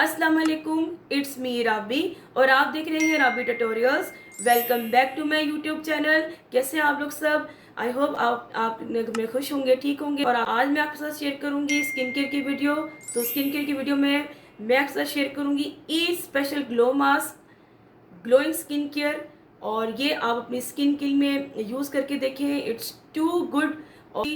अस्सलाम वालेकुम, it's me राबी और आप देख रहे हैं Rabi tutorials. Welcome back to my YouTube channel. कैसे हैं आप लोग सब? आई होप आप में खुश होंगे, ठीक होंगे। और आज मैं आपके साथ शेयर करूंगी स्किन केयर की वीडियो। तो स्किन केयर की वीडियो में मैं आपके साथ शेयर करूंगी ई special glow mask, glowing skin care. और ये आप अपनी स्किन केयर में यूज़ करके देखें, इट्स टू गुड। और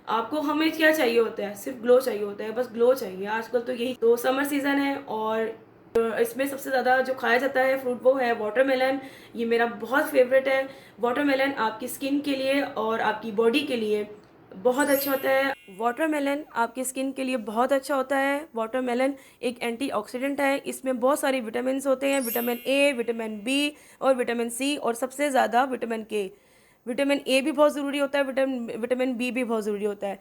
आपको हमें क्या चाहिए होता है? सिर्फ ग्लो चाहिए होता है, बस ग्लो चाहिए। आजकल तो यही तो समर सीज़न है और इसमें सबसे ज़्यादा जो खाया जाता है फ्रूट वो है वाटरमेलन। ये मेरा बहुत फेवरेट है। वाटरमेलन आपकी स्किन के लिए और आपकी बॉडी के लिए बहुत अच्छा होता है। वाटरमेलन आपकी स्किन के लिए बहुत अच्छा होता है। वाटरमेलन एक एंटीऑक्सीडेंट है। इसमें बहुत सारे विटामिन होते हैं, विटामिन ए, विटामिन बी और विटामिन सी, और सबसे ज़्यादा विटामिन के। विटामिन ए भी बहुत ज़रूरी होता है, विटामिन बी भी बहुत ज़रूरी होता है।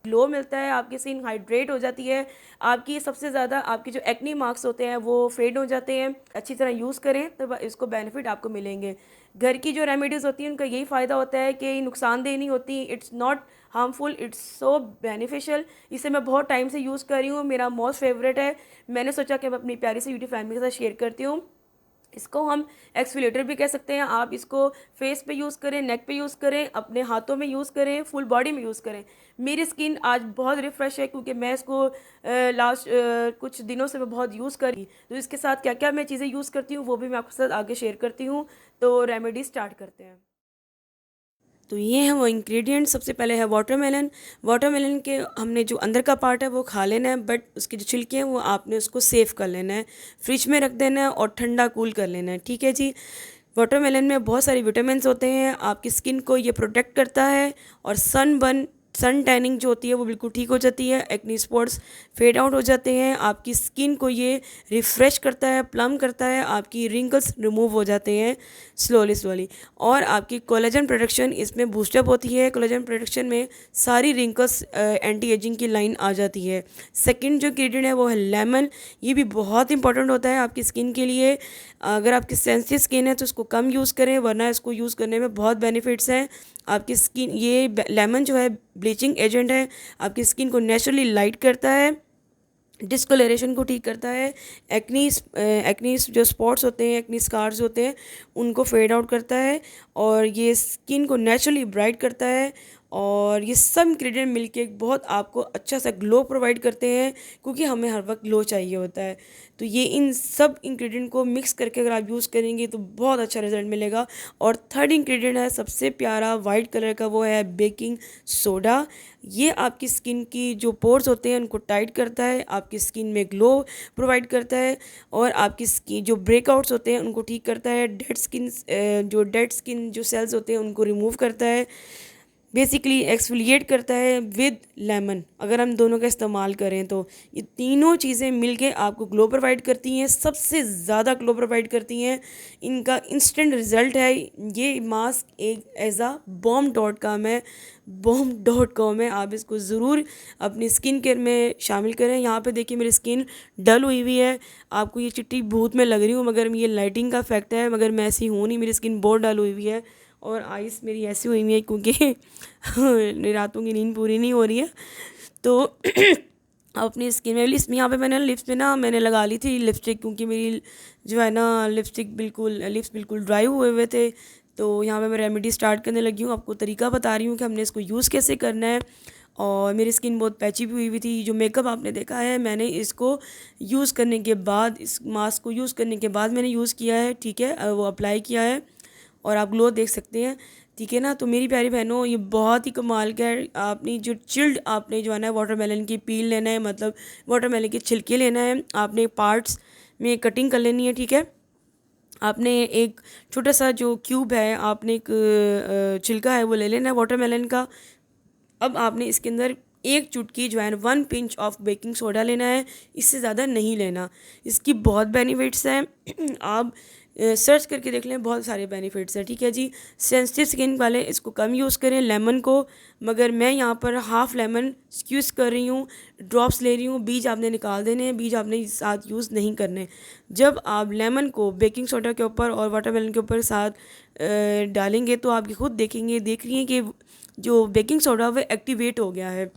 ग्लो मिलता है, आपकी स्किन हाइड्रेट हो जाती है। आपकी सबसे ज़्यादा आपकी जो एक्नी मार्क्स होते हैं वो फेड हो जाते हैं। अच्छी तरह यूज़ करें तो इसको बेनिफिट आपको मिलेंगे। घर की जो रेमेडीज़ होती हैं उनका यही फ़ायदा होता है कि नुकसानदेह नहीं होती। It's not harmful, it's so beneficial. इसे मैं बहुत टाइम से यूज़ कर रही हूँ, मेरा मोस्ट फेवरेट है। मैंने सोचा कि मैं अपनी प्यारी सी यूट्यूब फैमिली के साथ शेयर करती हूँ। इसको हम एक्सफोलिएटर भी कह सकते हैं। आप इसको फेस पे यूज़ करें, नेक पे यूज़ करें, अपने हाथों में यूज़ करें, फुल बॉडी में यूज़ करें। मेरी स्किन आज बहुत रिफ़्रेश है क्योंकि मैं इसको लास्ट कुछ दिनों से मैं बहुत यूज़ कर रही। तो इसके साथ क्या क्या मैं चीज़ें यूज़ करती हूँ वो भी मैं आपके साथ आगे शेयर करती हूँ। तो रेमेडी स्टार्ट करते हैं। तो ये हैं वो इंग्रेडिएंट। सबसे पहले है वाटरमेलन। वाटरमेलन के हमने जो अंदर का पार्ट है वो खा लेना है, बट उसके जो छिलके हैं वो आपने उसको सेव कर लेना है, फ्रिज में रख देना है और ठंडा कूल कर लेना है, ठीक है जी। वाटरमेलन में बहुत सारे विटामिन होते हैं, आपकी स्किन को ये प्रोटेक्ट करता है और सन टैनिंग जो होती है वो बिल्कुल ठीक हो जाती है। एक्नी स्पॉट्स फेड आउट हो जाते हैं। आपकी स्किन को ये रिफ़्रेश करता है, प्लम करता है, आपकी रिंकल्स रिमूव हो जाते हैं स्लोली स्लोली। और आपकी कोलेजन प्रोडक्शन इसमें बूस्टअप होती है। कोलेजन प्रोडक्शन में सारी रिंकल्स एंटी एजिंग की लाइन आ जाती है। सेकंड जो इंग्रेडिएंट है वो है लेमन। ये भी बहुत इंपॉर्टेंट होता है आपकी स्किन के लिए। अगर आपकी सेंसिटिव स्किन है तो इसको कम यूज़ करें, वरना इसको यूज़ करने में बहुत बेनिफिट्स हैं। आपकी स्किन, ये लेमन जो है ब्लीचिंग एजेंट है, आपकी स्किन को नेचुरली लाइट करता है, डिस्कलरेशन को ठीक करता है, एक्नीस जो स्पॉट्स होते हैं, एक्नी स्कार्स होते हैं, उनको फेड आउट करता है और ये स्किन को नेचुरली ब्राइट करता है। और ये सब इंग्रेडिएंट मिलके एक बहुत आपको अच्छा सा ग्लो प्रोवाइड करते हैं, क्योंकि हमें हर वक्त ग्लो चाहिए होता है। तो ये इन सब इंग्रेडिएंट को मिक्स करके अगर आप यूज़ करेंगे तो बहुत अच्छा रिजल्ट मिलेगा। और थर्ड इंग्रेडिएंट है सबसे प्यारा वाइट कलर का, वो है बेकिंग सोडा। ये आपकी स्किन की जो पोर्स होते हैं उनको टाइट करता है, आपकी स्किन में ग्लो प्रोवाइड करता है और आपकी स्किन जो ब्रेकआउट्स होते हैं उनको ठीक करता है। डेड स्किन जो सेल्स होते हैं उनको रिमूव करता है, बेसिकली एक्सफोलिएट करता है विद लेमन। अगर हम दोनों का इस्तेमाल करें तो ये तीनों चीज़ें मिलके आपको ग्लो प्रोवाइड करती हैं, सबसे ज़्यादा ग्लो प्रोवाइड करती हैं। इनका इंस्टेंट रिज़ल्ट है। ये मास्क एक एज़ बॉम.com है, बॉम.com है। आप इसको ज़रूर अपनी स्किन केयर में शामिल करें। यहाँ पे देखिए मेरी स्किन डल हुई हुई है, आपको ये चिट्टी भूत में लग रही हूँ, मगर ये लाइटिंग का इफेक्ट है, मगर मैं ऐसी हूँ नहीं। मेरी स्किन बहुत डल हुई हुई है और आइस मेरी ऐसी हुई हुई है क्योंकि रातों की नींद पूरी नहीं हो रही है। तो अपनी स्किन में लिप्स, यहाँ पे मैंने लिप्स पे ना मैंने लगा ली थी लिपस्टिक, क्योंकि मेरी जो है ना लिप्स बिल्कुल ड्राई हुए हुए थे। तो यहाँ पे मैं रेमेडी स्टार्ट करने लगी हूँ, आपको तरीका बता रही हूँ कि हमने इसको यूज़ कैसे करना है। और मेरी स्किन बहुत पैची भी हुई हुई थी। जो मेकअप आपने देखा है, मैंने इसको यूज़ करने के बाद, इस मास्क को यूज़ करने के बाद मैंने यूज़ किया है, ठीक है, वो अप्लाई किया है और आप ग्लो देख सकते हैं, ठीक है ना। तो मेरी प्यारी बहनों, ये बहुत ही कमाल का है। आपने जो चिल्ड, आपने जो है ना वाटरमेलन की पील लेना है, मतलब वाटरमेलन के छिलके लेना है, आपने पार्ट्स में कटिंग कर लेनी है, ठीक है। आपने एक छोटा सा जो क्यूब है, आपने एक छिलका है वो ले लेना है वाटरमेलन का। अब आपने इसके अंदर एक चुटकी जो है 1 पिंच ऑफ बेकिंग सोडा लेना है, इससे ज़्यादा नहीं लेना। इसकी बहुत बेनिफिट्स हैं, आप सर्च करके देख लें, बहुत सारे बेनिफिट्स हैं, ठीक है जी। सेंसिटिव स्किन वाले इसको कम यूज़ करें लेमन को, मगर मैं यहाँ पर हाफ़ लेमन स्क्यूज़ कर रही हूँ, ड्रॉप्स ले रही हूँ। बीज आपने निकाल देने हैं, बीज आपने साथ यूज़ नहीं करने। जब आप लेमन को बेकिंग सोडा के ऊपर और वाटरमेलन के ऊपर साथ डालेंगे तो आप खुद देख रही हैं कि जो बेकिंग सोडा वो एक्टिवेट हो गया है।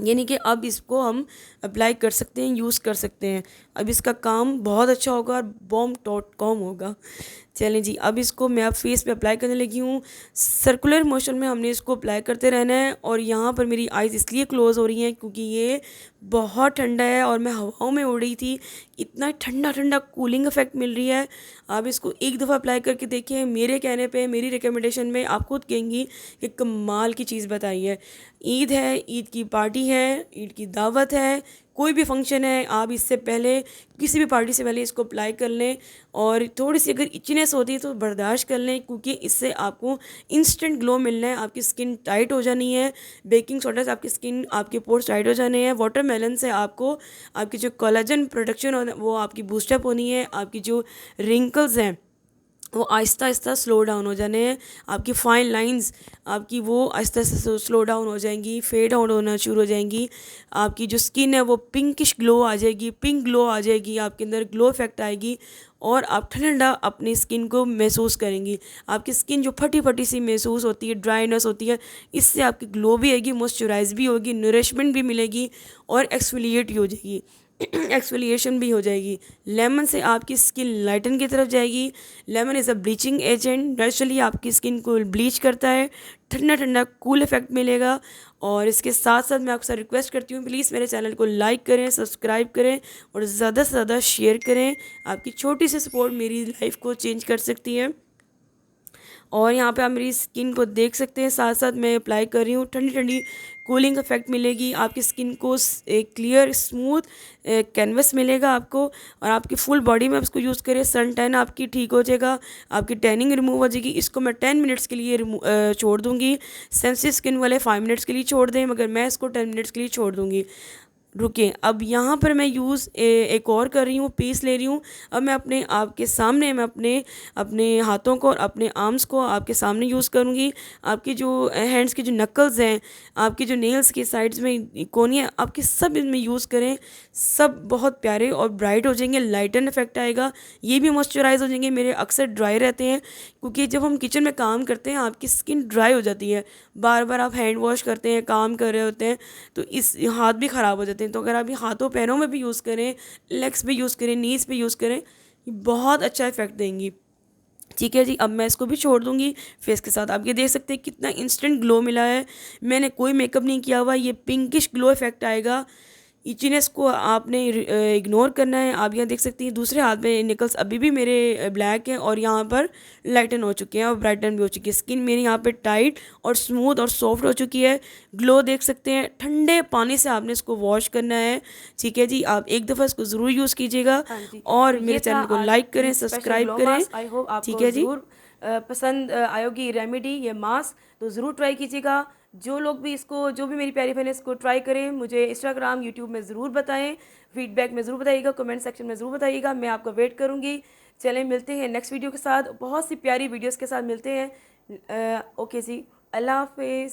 यानी कि अब इसको हम अप्लाई कर सकते हैं, यूज़ कर सकते हैं। अब इसका काम बहुत अच्छा होगा और bomb.com होगा। चलें जी, अब इसको मैं अब फेस पे अप्लाई करने लगी हूँ। सर्कुलर मोशन में हमने इसको अप्लाई करते रहना है। और यहाँ पर मेरी आइज़ इसलिए क्लोज़ हो रही हैं क्योंकि ये बहुत ठंडा है और मैं हवाओं में उड़ रही थी। इतना ठंडा ठंडा कूलिंग इफ़ेक्ट मिल रही है। आप इसको एक दफ़ा अप्लाई करके देखिए, मेरे कहने पे, मेरी रिकमेंडेशन में आप खुद कहेंगी कि कमाल की चीज़ बताई है। ईद है, ईद की पार्टी है, ईद की दावत है, कोई भी फंक्शन है, आप इससे पहले किसी भी पार्टी से पहले इसको अप्लाई कर लें। और थोड़ी सी अगर इचनेस होती है तो बर्दाश्त कर लें, क्योंकि इससे आपको इंस्टेंट ग्लो मिलना है। आपकी स्किन टाइट हो जानी है, बेकिंग सोडा से आपकी स्किन, आपके पोर्स टाइट हो जाने हैं, वाटरमेलन से आपको आपकी जो कोलेजन प्रोडक्शन हो वो आपकी बूस्टअप होनी है, आपकी जो रिंकल्स हैं वो आहिस्ता आहिस्ता स्लो डाउन हो जाने हैं, आपकी फाइन लाइंस आपकी वो आहिस्ता आहिस्ता स्लो डाउन हो जाएंगी, फेड आउट होना शुरू हो जाएंगी। आपकी जो स्किन है वो पिंकिश ग्लो आ जाएगी, पिंक ग्लो आ जाएगी, आपके अंदर ग्लो इफेक्ट आएगी और आप ठंडा अपनी स्किन को महसूस करेंगी। आपकी स्किन जो फटी फटी सी महसूस होती है, ड्राइनेस होती है, इससे आपकी ग्लो भी आएगी, मॉइस्चराइज भी होगी, नरिशमेंट भी मिलेगी और एक्सफोलिएट भी हो जाएगी एक्सफोलिएशन भी हो जाएगी। लेमन से आपकी स्किन लाइटन की तरफ जाएगी। Lemon is a bleaching agent, naturally आपकी स्किन को ब्लीच करता है, ठंडा ठंडा कूल इफेक्ट मिलेगा। और इसके साथ साथ मैं आपसे रिक्वेस्ट करती हूँ, प्लीज़ मेरे चैनल को लाइक करें, सब्सक्राइब करें और ज़्यादा से ज़्यादा शेयर करें। आपकी छोटी सी सपोर्ट मेरी लाइफ को चेंज कर सकती है। और यहाँ पे आप मेरी स्किन को देख सकते हैं, साथ साथ मैं अप्लाई कर रही हूँ, ठंडी ठंडी कूलिंग इफेक्ट मिलेगी आपकी स्किन को, एक क्लियर स्मूथ कैनवस मिलेगा आपको। और आपकी फुल बॉडी में आप इसको यूज़ करें, सन टैन आपकी ठीक हो जाएगा, आपकी टैनिंग रिमूव हो जाएगी। इसको मैं 10 मिनट्स के लिए छोड़ दूँगी। सेंसिटिव स्किन वाले 5 मिनट्स के लिए छोड़ दें, मगर मैं इसको 10 मिनट्स के लिए छोड़ दूँगी। रुकें, अब यहाँ पर मैं एक और कर रही हूँ, पीस ले रही हूँ। अब मैं अपने आपके सामने, मैं अपने अपने हाथों को और अपने आर्म्स को आपके सामने यूज़ करूँगी। आपकी जो हैंड्स की जो नकल्स हैं, आपकी जो नेल्स की साइड्स में कोनियाँ, आपकी सब इनमें यूज़ करें। सब बहुत प्यारे और ब्राइट हो जाएंगे, लाइटन इफेक्ट आएगा, ये भी मॉइस्चराइज हो जाएंगे। मेरे अक्सर ड्राई रहते हैं क्योंकि जब हम किचन में काम करते हैं आपकी स्किन ड्राई हो जाती है, बार बार आप हैंड वॉश करते हैं, काम कर रहे होते हैं, तो इस हाथ भी ख़राब हो जाते हैं। तो अगर आप ये हाथों पैरों में भी यूज़ करें, लेग्स पे यूज़ करें, नीज़ पे यूज़ करें, ये बहुत अच्छा इफेक्ट देंगी। ठीक है जी, अब मैं इसको भी छोड़ दूँगी। फेस के साथ आप ये देख सकते हैं कितना इंस्टेंट ग्लो मिला है, मैंने कोई मेकअप नहीं किया हुआ, ये पिंकिश ग्लो इफेक्ट आएगा। इचीनेस को आपने इग्नोर करना है। आप यहाँ देख सकती हैं दूसरे हाथ में निकल्स अभी भी मेरे ब्लैक हैं और यहाँ पर लाइटन हो चुके हैं और ब्राइटन भी हो चुकी है। स्किन मेरी यहाँ पे टाइट और स्मूथ और सॉफ्ट हो चुकी है। ग्लो देख सकते हैं, ठंडे पानी से आपने इसको वॉश करना है। ठीक है जी, आप एक दफ़ा इसको ज़रूर यूज़ कीजिएगा और तो मेरे ये था चैनल को आज लाइक की करें, स्पेशल सब्सक्राइब ग्लो करें। मास्क। आई होप ठीक आपको है जी। ज़रूर पसंद आएगी रेमेडी, ये मास्क, तो ज़रूर ट्राई कीजिएगा। जो लोग भी इसको, जो भी मेरी प्यारी बहन इसको ट्राई करें, मुझे इंस्टाग्राम, यूट्यूब में ज़रूर बताएं, फीडबैक में ज़रूर बताइएगा, कमेंट सेक्शन में ज़रूर बताइएगा, मैं आपका वेट करूँगी। चलें, मिलते हैं नेक्स्ट वीडियो के साथ, बहुत सी प्यारी वीडियोज़ के साथ मिलते हैं। ओके जी, अल्लाह हाफिज़।